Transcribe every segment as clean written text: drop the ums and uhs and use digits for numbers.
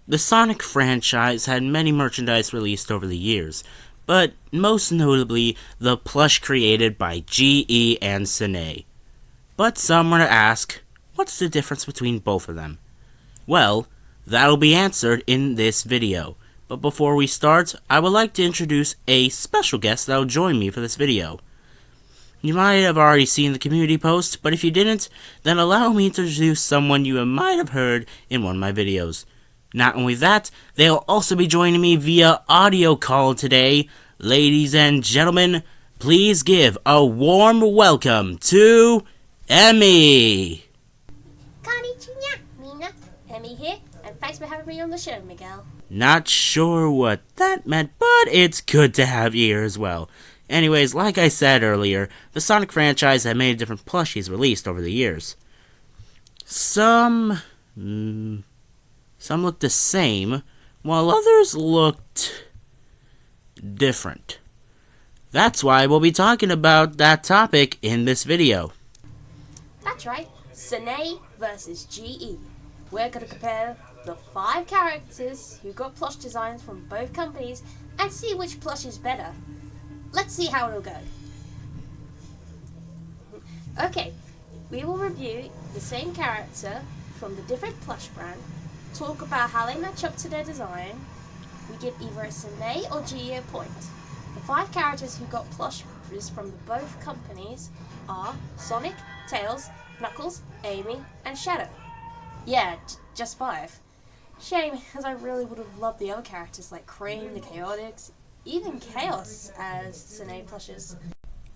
The Sonic franchise had many merchandise released over the years, but most notably the plush created by GE and Sanei. But some were to ask, what's the difference between both of them? Well, that'll be answered in this video. But before we start, I would like to introduce a special guest that will join me for this video. You might have already seen the community post, but if you didn't, then allow me to introduce someone you might have heard in one of my videos. Not only that, they'll also be joining me via audio call today. Ladies and gentlemen, please give a warm welcome to Emmy! Konnichiwa, Mina. Emmy here, and thanks for having me on the show, Miguel. Not sure what that meant, but it's good to have you here as well. Anyways, like I said earlier, the Sonic franchise had many different plushies released over the years. Some looked the same, while others looked different. That's why we'll be talking about that topic in this video. That's right, Sanei versus GE. We're going to compare the 5 characters who got plush designs from both companies and see which plush is better. Let's see how it'll go. Okay, we will review the same character from the different plush brand, talk about how they match up to their design. We give either a Sanei or GE a point. The 5 characters who got plushes from both companies are Sonic, Tails, Knuckles, Amy, and Shadow. Yeah, just 5. Shame, as I really would have loved the other characters like Cream, the Chaotix, even Chaos as Sanei plushes.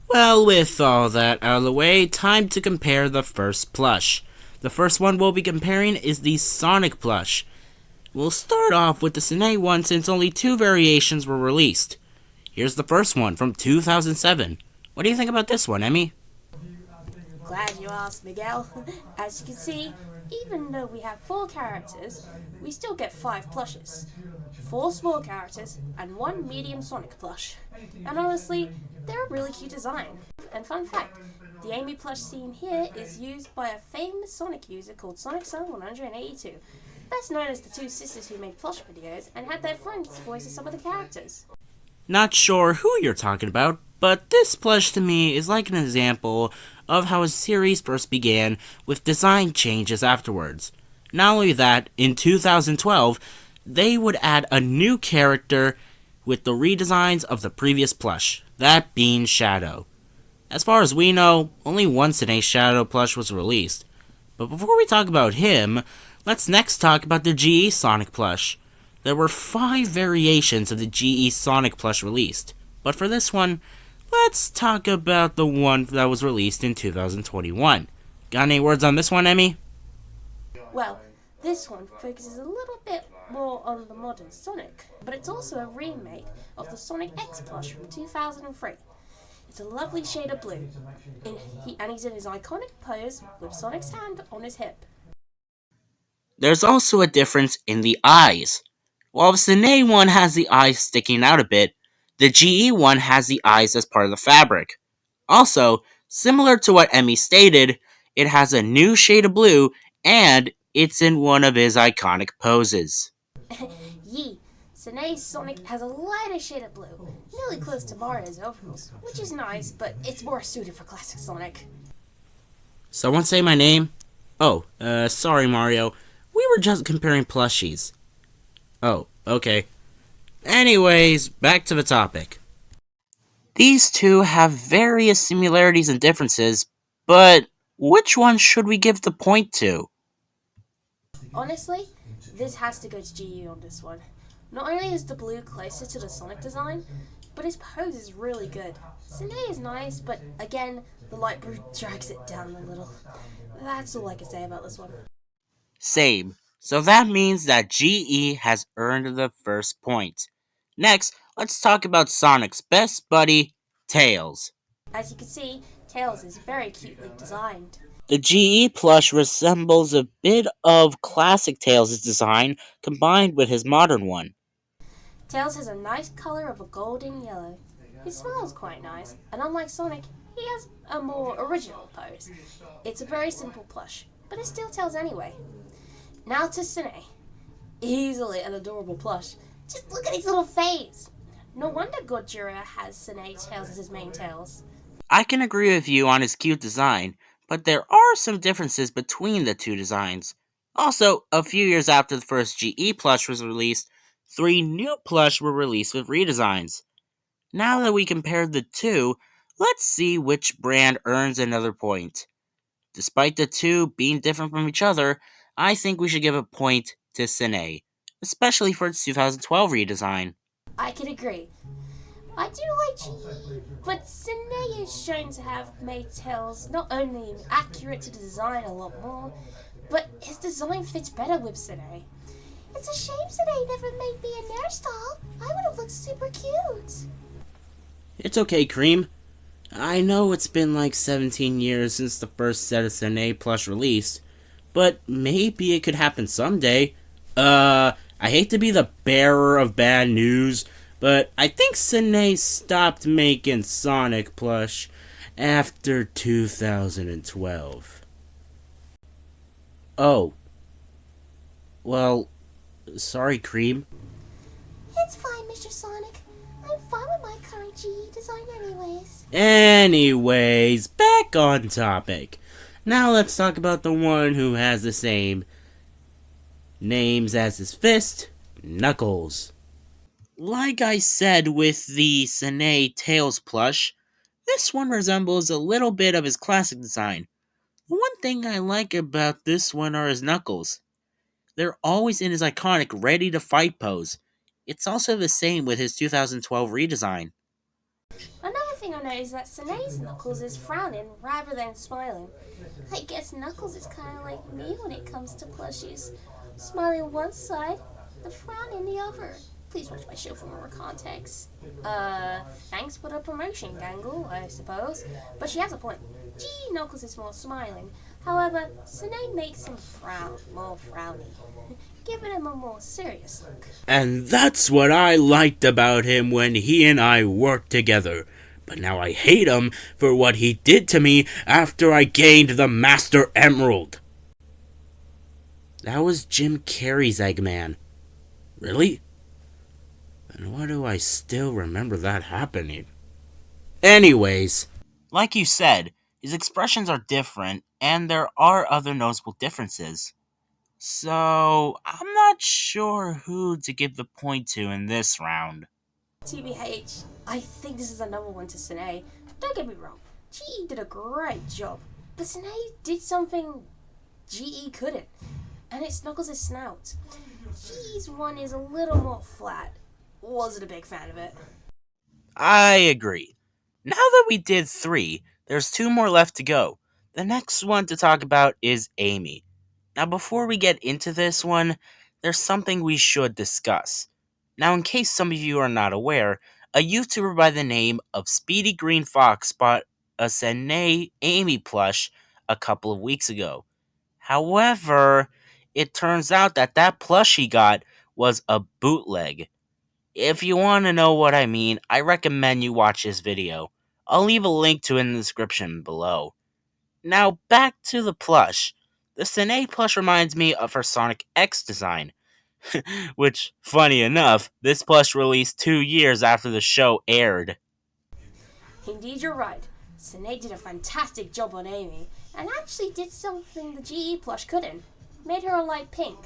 Well, with all that out of the way, time to compare the first plush. The first one we'll be comparing is the Sonic plush. We'll start off with the Sanei one since only 2 variations were released. Here's the first one from 2007. What do you think about this one, Emmy? Glad you asked, Miguel. As you can see, even though we have 4 characters, we still get 5 plushes. 4 small characters and 1 medium Sonic plush. And honestly, they're a really cute design. And fun fact, the Amy plush seen here is used by a famous Sonic user called SonicSun182, best known as the 2 sisters who made plush videos and had their friends voice some of the characters. Not sure who you're talking about, but this plush to me is like an example of how a series first began with design changes afterwards. Not only that, in 2012, they would add a new character with the redesigns of the previous plush, that being Shadow. As far as we know, only one Sanei Shadow plush was released. But before we talk about him, let's next talk about the GE Sonic plush. There were 5 variations of the GE Sonic plush released, but for this one, let's talk about the one that was released in 2021. Got any words on this one, Emmy? Well, this one focuses a little bit more on the modern Sonic, but it's also a remake of the Sonic X plush from 2003. It's a lovely shade of blue, and he's in his iconic pose with Sonic's hand on his hip. There's also a difference in the eyes. While the Sanei one has the eyes sticking out a bit, the GE one has the eyes as part of the fabric. Also, similar to what Emmy stated, it has a new shade of blue, and it's in one of his iconic poses. Yee! Sanei's Sonic has a lighter shade of blue, nearly close to Mario's overalls, which is nice, but it's more suited for classic Sonic. Someone say my name? Oh, sorry Mario. We were just comparing plushies. Oh, okay. Anyways, back to the topic. These two have various similarities and differences, but which one should we give the point to? Honestly, this has to go to GE on this one. Not only is the blue closer to the Sonic design, but his pose is really good. Sanei is nice, but again, the light blue drags it down a little. That's all I can say about this one. Same. So that means that GE has earned the first point. Next, let's talk about Sonic's best buddy, Tails. As you can see, Tails is very cutely designed. The GE plush resembles a bit of classic Tails' design combined with his modern one. Tails has a nice color of a golden yellow. He smells quite nice, and unlike Sonic, he has a more original pose. It's a very simple plush, but it still Tails anyway. Now to Sanei. easily an adorable plush. Just look at his little face. No wonder Gojira has Sanei tails as his main tails. I can agree with you on his cute design, but there are some differences between the two designs. Also, a few years after the first GE plush was released, 3 new plush were released with redesigns. Now that we compared the two, let's see which brand earns another point. Despite the two being different from each other, I think we should give a point to Sanei, especially for its 2012 redesign. I can agree. I do like GE, but Sanei is shown to have made tails not only accurate to the design a lot more, but his design fits better with Sanei. It's a shame Sanei never made me a hairstyle. I would have looked super cute. It's okay, Cream. I know it's been like 17 years since the first set of Sanei plush released, but maybe it could happen someday. I hate to be the bearer of bad news, but I think Sanei stopped making Sonic plush after 2012. Oh. Well, sorry, Cream. It's fine, Mr. Sonic. I'm fine with my current GE design anyways. Anyways, back on topic. Now let's talk about the one who has the same names as his fist, Knuckles. Like I said with the Sanei Tails plush, this one resembles a little bit of his classic design. The one thing I like about this one are his knuckles. They're always in his iconic ready to fight pose. It's also the same with his 2012 redesign. Another thing I noticed is that Sanei's Knuckles is frowning rather than smiling. I guess Knuckles is kind of like me when it comes to plushies. Smiling one side, the frown in the other. Please watch my show for more context. Thanks for the promotion, Gangle, I suppose. But she has a point. Gee, Knuckles is more smiling. However, Sanei makes him more frowny, giving him a more serious look. And that's what I liked about him when he and I worked together. But now I hate him for what he did to me after I gained the Master Emerald. That was Jim Carrey's Eggman. Really? And why do I still remember that happening? Anyways, like you said, his expressions are different, and there are other noticeable differences. So, I'm not sure who to give the point to in this round. TBH, I think this is another one to Sanei. Don't get me wrong, GE did a great job, but Sanei did something GE couldn't, and it's Knuckles' snout. GE's one is a little more flat. Wasn't a big fan of it. I agree. Now that we did 3, there's 2 more left to go. The next one to talk about is Amy. Now, before we get into this one, there's something we should discuss. Now, in case some of you are not aware, a YouTuber by the name of Speedy Green Fox bought a Sanei Amy plush a couple of weeks ago. However, it turns out that plush he got was a bootleg. If you want to know what I mean, I recommend you watch this video. I'll leave a link to it in the description below. Now, back to the plush. The Sanei plush reminds me of her Sonic X design. Which, funny enough, this plush released 2 years after the show aired. Indeed, you're right. Sanei did a fantastic job on Amy, and actually did something the GE plush couldn't. Made her a light pink.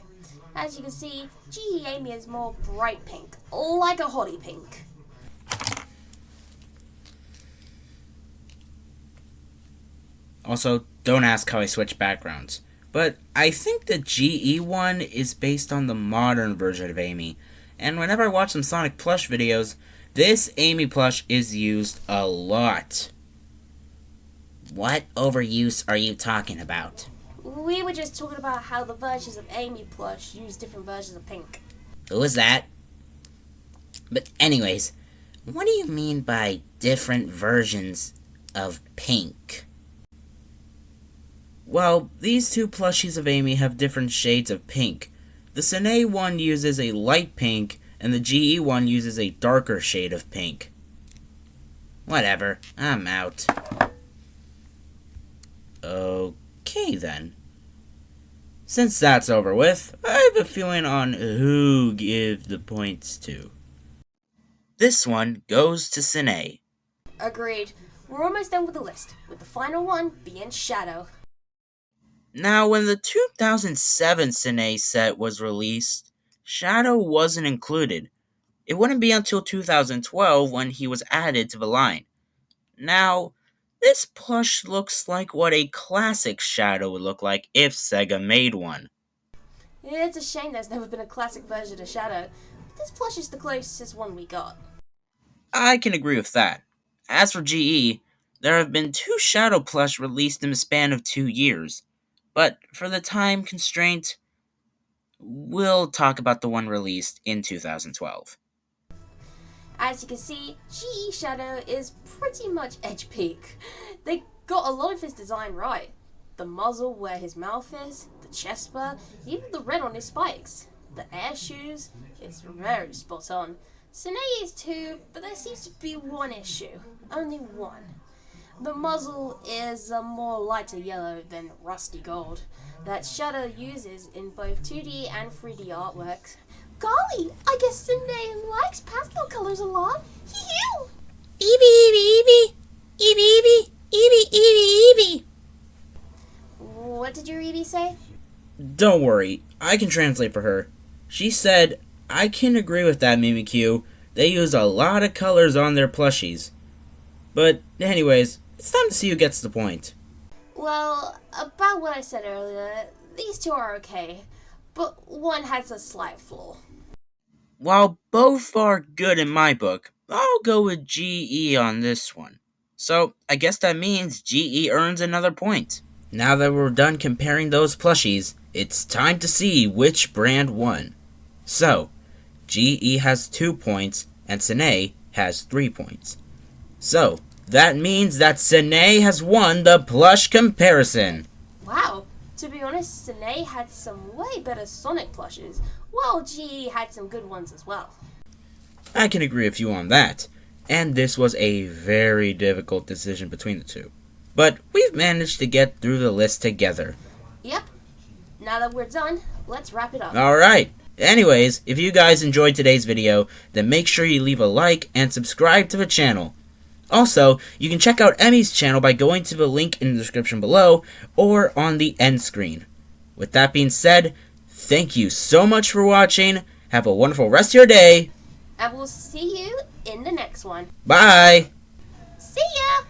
As you can see, GE Amy is more bright pink, like a hottie pink. Also, don't ask how I switch backgrounds. But I think the GE one is based on the modern version of Amy. And whenever I watch some Sonic plush videos, this Amy plush is used a lot. What overuse are you talking about? We were just talking about how the versions of Amy plush use different versions of pink. Who is that? But anyways, what do you mean by different versions of pink? Well, these 2 plushies of Amy have different shades of pink. The Sanei one uses a light pink, and the GE one uses a darker shade of pink. Whatever, I'm out. Okay then. since that's over with, I have a feeling on who give the points to. This one goes to Sanei. Agreed. We're almost done with the list, with the final one being Shadow. Now, when the 2007 Sanei set was released, Shadow wasn't included. It wouldn't be until 2012 when he was added to the line. Now, this plush looks like what a classic Shadow would look like if Sega made one. It's a shame there's never been a classic version of Shadow, but this plush is the closest one we got. I can agree with that. As for GE, there have been 2 Shadow plush released in the span of 2 years, but for the time constraint, we'll talk about the one released in 2012. As you can see, GE Shadow is pretty much edge peak. They got a lot of his design right. The muzzle where his mouth is, the chest bar, even the red on his spikes. The air shoes, it's very spot on. Sanei is too, but there seems to be one issue. Only one. The muzzle is a more lighter yellow than rusty gold that Shadow uses in both 2D and 3D artworks. Golly, I guess Sanei likes pastel colors a lot. Hee-hee! Eevee, Eevee, Eevee, Eevee, Eevee, Eevee, Eevee. What did your Evie say? Don't worry, I can translate for her. She said, I can agree with that, Mimikyu. They use a lot of colors on their plushies. But anyways, it's time to see who gets the point. Well, about what I said earlier, these two are okay, but one has a slight flaw. While both are good in my book, I'll go with GE on this one. So, I guess that means GE earns another point. Now that we're done comparing those plushies, it's time to see which brand won. So, GE has 2 points, and Sanei has 3 points. So, that means that Sanei has won the plush comparison. Wow, to be honest, Sanei had some way better Sonic plushes, while GE had some good ones as well. I can agree with you on that, and this was a very difficult decision between the two. But we've managed to get through the list together. Yep. Now that we're done, let's wrap it up. Alright. Anyways, if you guys enjoyed today's video, then make sure you leave a like and subscribe to the channel. Also, you can check out Emmy's channel by going to the link in the description below or on the end screen. With that being said, thank you so much for watching. Have a wonderful rest of your day. And we'll see you in the next one. Bye. See ya!